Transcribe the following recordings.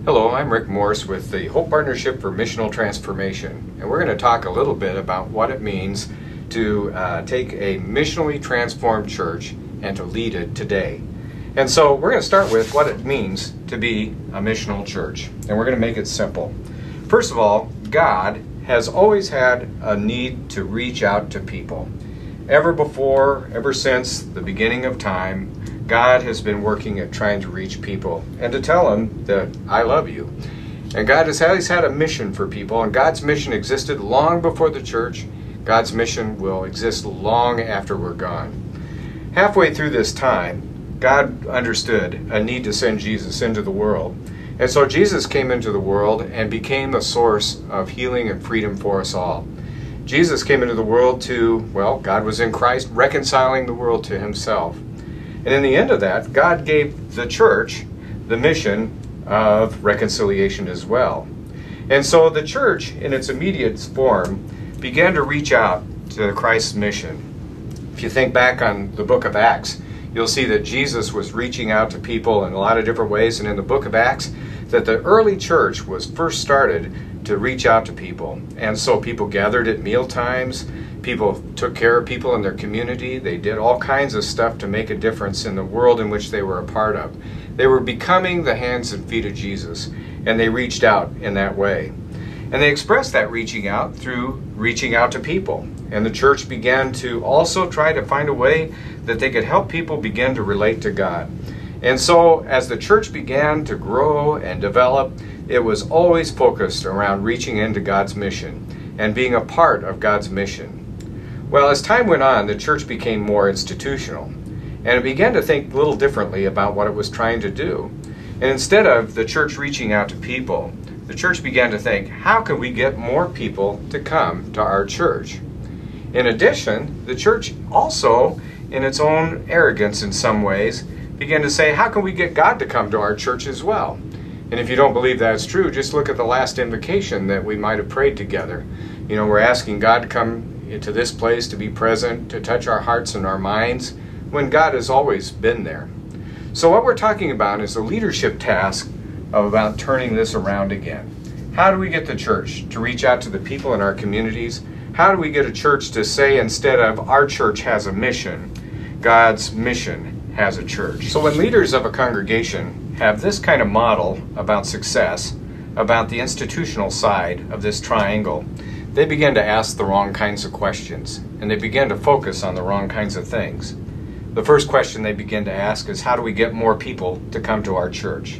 Hello, I'm Rick Morse with the Hope Partnership for Missional Transformation, and we're going to talk a little bit about what it means to take a missionally transformed church and to lead it today. And so we're going to start with what it means to be a missional church, and we're going to make it simple. First of all, God has always had a need to reach out to people. Ever since the beginning of time, God has been working at trying to reach people and to tell them that I love you. And God has always had a mission for people, and God's mission existed long before the church. God's mission will exist long after we're gone. Halfway through this time, God understood a need to send Jesus into the world. And so Jesus came into the world and became a source of healing and freedom for us all. Jesus came into the world God was in Christ reconciling the world to himself. And in the end of that, God gave the church the mission of reconciliation as well. And so the church, in its immediate form, began to reach out to Christ's mission. If you think back on the book of Acts, you'll see that Jesus was reaching out to people in a lot of different ways. And in the book of Acts, that the early church was first started to reach out to people. And so people gathered at meal times. People took care of people in their community. They did all kinds of stuff to make a difference in the world in which they were a part of. They were becoming the hands and feet of Jesus, and they reached out in that way. And they expressed that reaching out through reaching out to people. And the church began to also try to find a way that they could help people begin to relate to God. And so as the church began to grow and develop, it was always focused around reaching into God's mission and being a part of God's mission. Well, as time went on, the church became more institutional, and it began to think a little differently about what it was trying to do. And instead of the church reaching out to people, the church began to think, how can we get more people to come to our church? In addition, the church also, in its own arrogance in some ways, began to say, how can we get God to come to our church as well? And if you don't believe that's true, just look at the last invocation that we might have prayed together. You know, we're asking God to come into this place, to be present, to touch our hearts and our minds, when God has always been there. So what we're talking about is the leadership task of about turning this around again. How do we get the church to reach out to the people in our communities? How do we get a church to say, instead of our church has a mission, God's mission has a church? So when leaders of a congregation have this kind of model about success, about the institutional side of this triangle, they begin to ask the wrong kinds of questions, and they begin to focus on the wrong kinds of things. The first question they begin to ask is, how do we get more people to come to our church?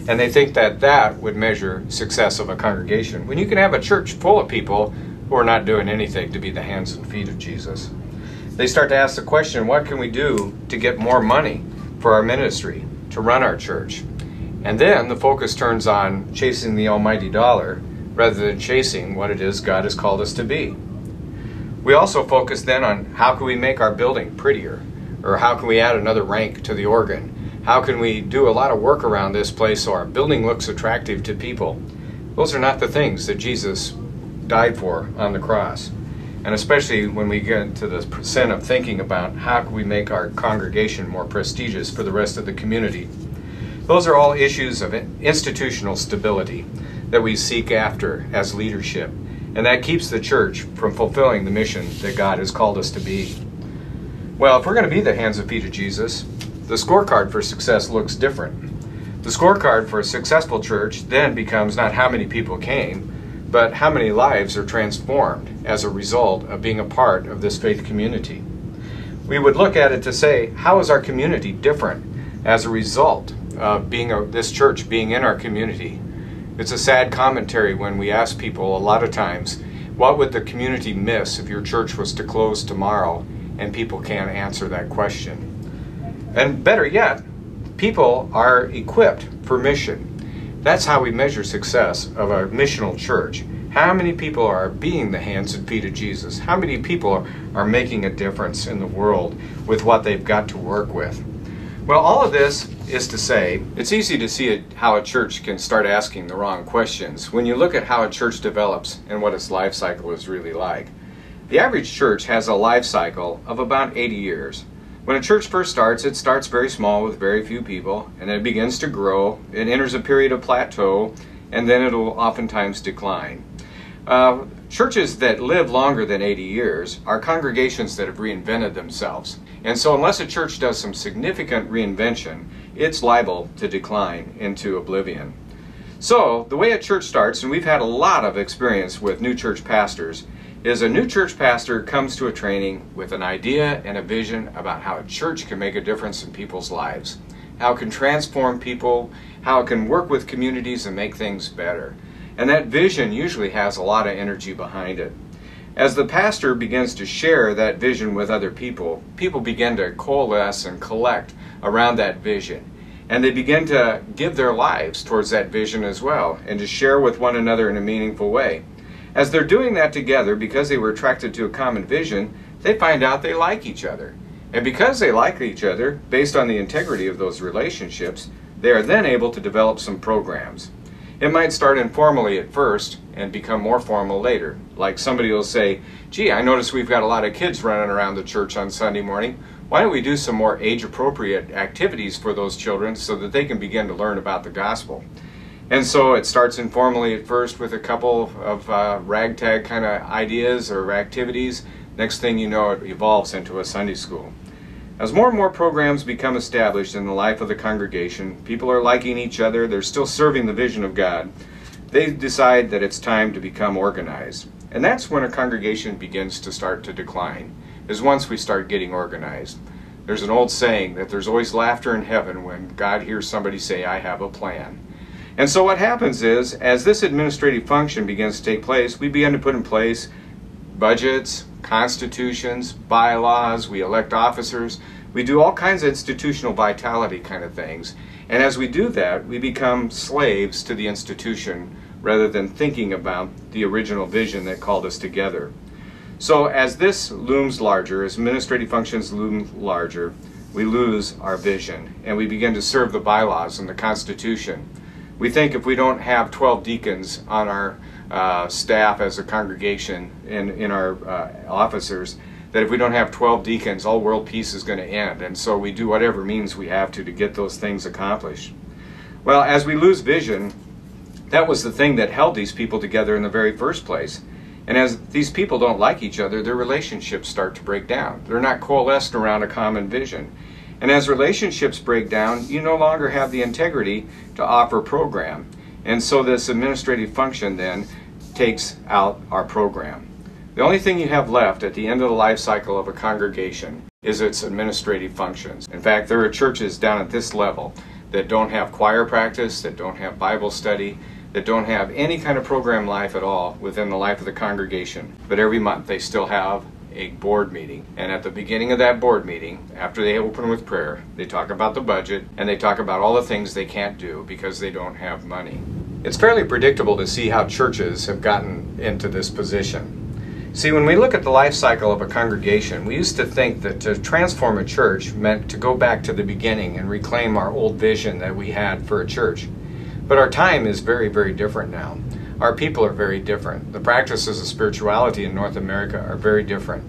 And they think that that would measure success of a congregation, when you can have a church full of people who are not doing anything to be the hands and feet of Jesus. They start to ask the question, what can we do to get more money for our ministry, to run our church? And then the focus turns on chasing the almighty dollar, rather than chasing what it is God has called us to be. We also focus then on how can we make our building prettier, or how can we add another rank to the organ? How can we do a lot of work around this place so our building looks attractive to people? Those are not the things that Jesus died for on the cross. And especially when we get into the sin of thinking about how can we make our congregation more prestigious for the rest of the community. Those are all issues of institutional stability that we seek after as leadership, and that keeps the church from fulfilling the mission that God has called us to be. Well, if we're going to be the hands and feet of Jesus, the scorecard for success looks different. The scorecard for a successful church then becomes not how many people came, but how many lives are transformed as a result of being a part of this faith community. We would look at it to say, how is our community different as a result of this church being in our community? It's a sad commentary when we ask people a lot of times, what would the community miss if your church was to close tomorrow? And people can't answer that question. And better yet, people are equipped for mission. That's how we measure success of a missional church. How many people are being the hands and feet of Jesus? How many people are making a difference in the world with what they've got to work with? Well, all of this is to say, it's easy to see how a church can start asking the wrong questions when you look at how a church develops and what its life cycle is really like. The average church has a life cycle of about 80 years. When a church first starts, it starts very small with very few people, and it begins to grow. It enters a period of plateau, and then it'll oftentimes decline. Churches that live longer than 80 years are congregations that have reinvented themselves. And so unless a church does some significant reinvention, it's liable to decline into oblivion. So the way a church starts, and we've had a lot of experience with new church pastors, is a new church pastor comes to a training with an idea and a vision about how a church can make a difference in people's lives, how it can transform people, how it can work with communities and make things better. And that vision usually has a lot of energy behind it. As the pastor begins to share that vision with other people, people begin to coalesce and collect around that vision. And they begin to give their lives towards that vision as well, and to share with one another in a meaningful way. As they're doing that together, because they were attracted to a common vision, they find out they like each other. And because they like each other, based on the integrity of those relationships, they are then able to develop some programs. It might start informally at first and become more formal later. Like somebody will say, gee, I notice we've got a lot of kids running around the church on Sunday morning. Why don't we do some more age-appropriate activities for those children so that they can begin to learn about the gospel? And so it starts informally at first with a couple of ragtag kind of ideas or activities. Next thing you know, it evolves into a Sunday school. As more and more programs become established in the life of the congregation, people are liking each other, they're still serving the vision of God, they decide that it's time to become organized. And that's when a congregation begins to start to decline, is once we start getting organized. There's an old saying that there's always laughter in heaven when God hears somebody say, I have a plan. And so what happens is, as this administrative function begins to take place, we begin to put in place budgets, constitutions, bylaws, we elect officers, we do all kinds of institutional vitality kind of things. And as we do that, we become slaves to the institution rather than thinking about the original vision that called us together. So as this looms larger, as administrative functions loom larger, we lose our vision and we begin to serve the bylaws and the Constitution. We think if we don't have 12 deacons on our staff as a congregation in our officers, that if we don't have 12 deacons, all world peace is going to end. And so we do whatever means we have to get those things accomplished. Well, as we lose vision, that was the thing that held these people together in the very first place. And as these people don't like each other, their relationships start to break down. They're not coalesced around a common vision. And as relationships break down, you no longer have the integrity to offer program. And so this administrative function then takes out our program. The only thing you have left at the end of the life cycle of a congregation is its administrative functions. In fact, there are churches down at this level that don't have choir practice, that don't have Bible study, that don't have any kind of program life at all within the life of the congregation. But every month they still have a board meeting, and at the beginning of that board meeting, after they open with prayer, they talk about the budget and they talk about all the things they can't do because they don't have money. It's fairly predictable to see how churches have gotten into this position. See, when we look at the life cycle of a congregation, we used to think that to transform a church meant to go back to the beginning and reclaim our old vision that we had for a church. But our time is very, very different now. Our people are very different. The practices of spirituality in North America are very different.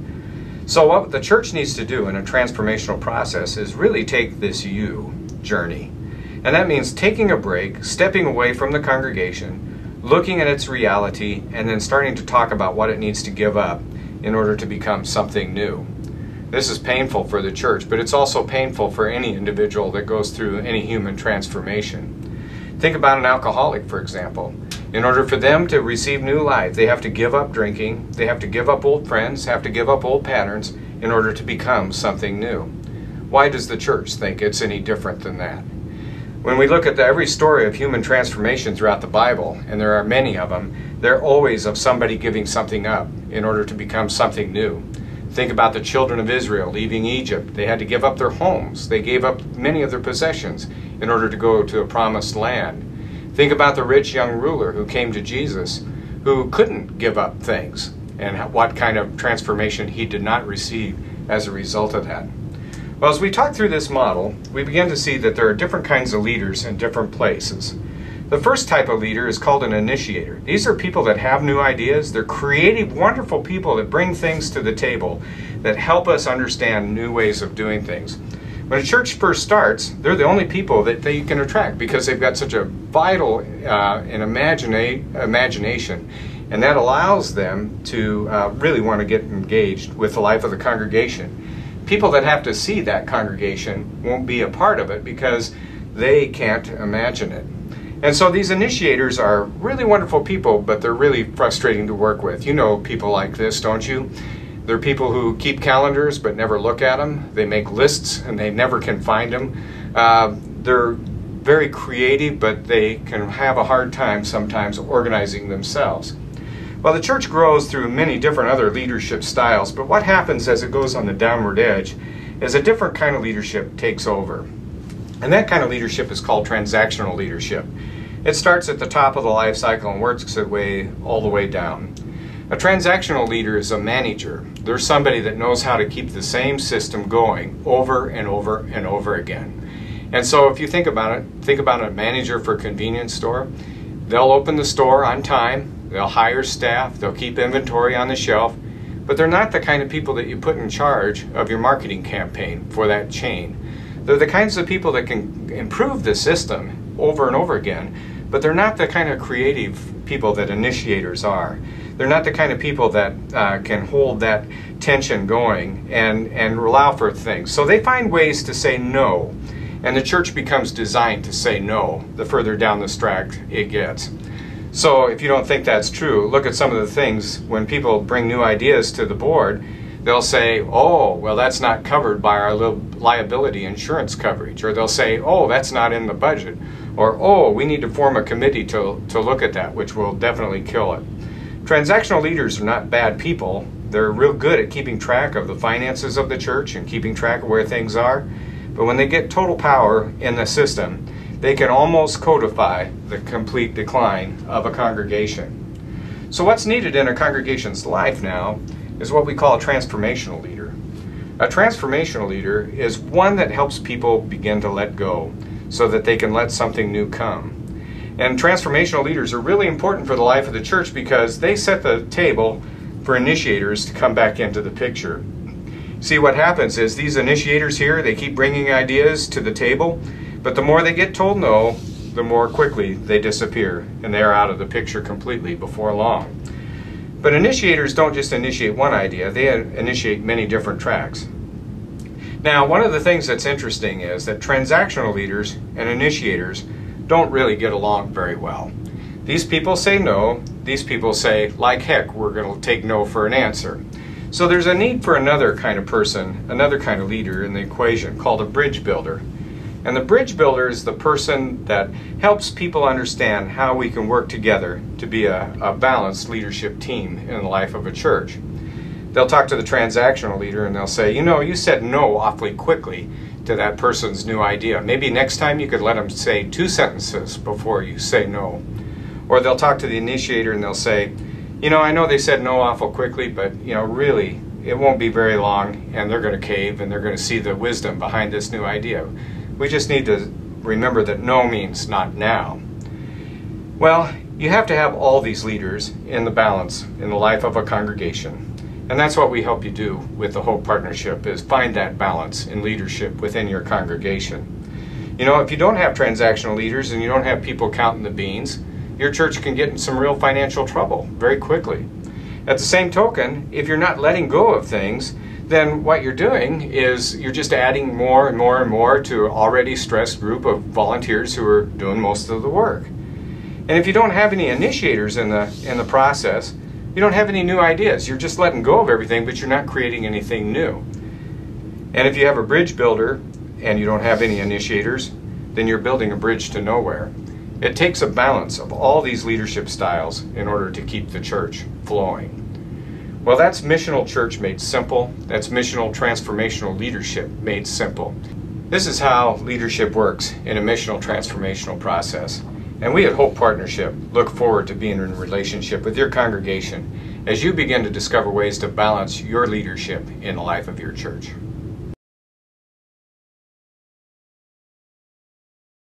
So what the church needs to do in a transformational process is really take this you journey. And that means taking a break, stepping away from the congregation, looking at its reality, and then starting to talk about what it needs to give up in order to become something new. This is painful for the church, but it's also painful for any individual that goes through any human transformation. Think about an alcoholic, for example. In order for them to receive new life, they have to give up drinking, they have to give up old friends, have to give up old patterns in order to become something new. Why does the church think it's any different than that? When we look at every story of human transformation throughout the Bible, and there are many of them, they're always of somebody giving something up in order to become something new. Think about the children of Israel leaving Egypt. They had to give up their homes. They gave up many of their possessions in order to go to a promised land. Think about the rich young ruler who came to Jesus, who couldn't give up things, and what kind of transformation he did not receive as a result of that. Well, as we talk through this model, we begin to see that there are different kinds of leaders in different places. The first type of leader is called an initiator. These are people that have new ideas. They're creative, wonderful people that bring things to the table that help us understand new ways of doing things. When a church first starts, they're the only people that you can attract because they've got such a vital imagination, and that allows them to really want to get engaged with the life of the congregation. People that have to see that congregation won't be a part of it because they can't imagine it. And so these initiators are really wonderful people, but they're really frustrating to work with. You know people like this, don't you? They're people who keep calendars but never look at them. They make lists and they never can find them. They're very creative, but they can have a hard time sometimes organizing themselves. Well, the church grows through many different other leadership styles, but what happens as it goes on the downward edge is a different kind of leadership takes over. And that kind of leadership is called transactional leadership. It starts at the top of the life cycle and works its way all the way down. A transactional leader is a manager. They're somebody that knows how to keep the same system going over and over and over again. And so if you think about a manager for a convenience store. They'll open the store on time, they'll hire staff, they'll keep inventory on the shelf, but they're not the kind of people that you put in charge of your marketing campaign for that chain. They're the kinds of people that can improve the system over and over again, but they're not the kind of creative people that initiators are. They're not the kind of people that can hold that tension going and allow for things. So they find ways to say no, and the church becomes designed to say no the further down the track it gets. So if you don't think that's true, look at some of the things when people bring new ideas to the board. They'll say, oh, well, that's not covered by our liability insurance coverage. Or they'll say, oh, that's not in the budget. Or, oh, we need to form a committee to look at that, which will definitely kill it. Transactional leaders are not bad people. They're real good at keeping track of the finances of the church and keeping track of where things are. But when they get total power in the system, they can almost codify the complete decline of a congregation. So what's needed in a congregation's life now is what we call a transformational leader. A transformational leader is one that helps people begin to let go so that they can let something new come. And transformational leaders are really important for the life of the church because they set the table for initiators to come back into the picture. See, what happens is these initiators here, they keep bringing ideas to the table, but the more they get told no, the more quickly they disappear and they're out of the picture completely before long. But initiators don't just initiate one idea, they initiate many different tracks. Now, one of the things that's interesting is that transactional leaders and initiators don't really get along very well. These people say no, these people say, like heck, we're going to take no for an answer. So there's a need for another kind of person, another kind of leader in the equation called a bridge builder. And the bridge builder is the person that helps people understand how we can work together to be a balanced leadership team in the life of a church. They'll talk to the transactional leader and they'll say, you know, you said no awfully quickly to that person's new idea. Maybe next time you could let them say 2 sentences before you say no. Or they'll talk to the initiator and they'll say, you know, I know they said no awful quickly, but, you know, really, it won't be very long and they're going to cave and they're going to see the wisdom behind this new idea. We just need to remember that no means not now. Well, you have to have all these leaders in the balance in the life of a congregation. And that's what we help you do with the Hope Partnership, is find that balance in leadership within your congregation. You know, if you don't have transactional leaders and you don't have people counting the beans, your church can get in some real financial trouble very quickly. At the same token, if you're not letting go of things, then what you're doing is you're just adding more and more and more to an already stressed group of volunteers who are doing most of the work. And if you don't have any initiators in the process, you don't have any new ideas. You're just letting go of everything, but you're not creating anything new. And if you have a bridge builder and you don't have any initiators, then you're building a bridge to nowhere. It takes a balance of all these leadership styles in order to keep the church flowing. Well, that's missional church made simple. That's missional transformational leadership made simple. This is how leadership works in a missional transformational process. And we at Hope Partnership look forward to being in a relationship with your congregation as you begin to discover ways to balance your leadership in the life of your church.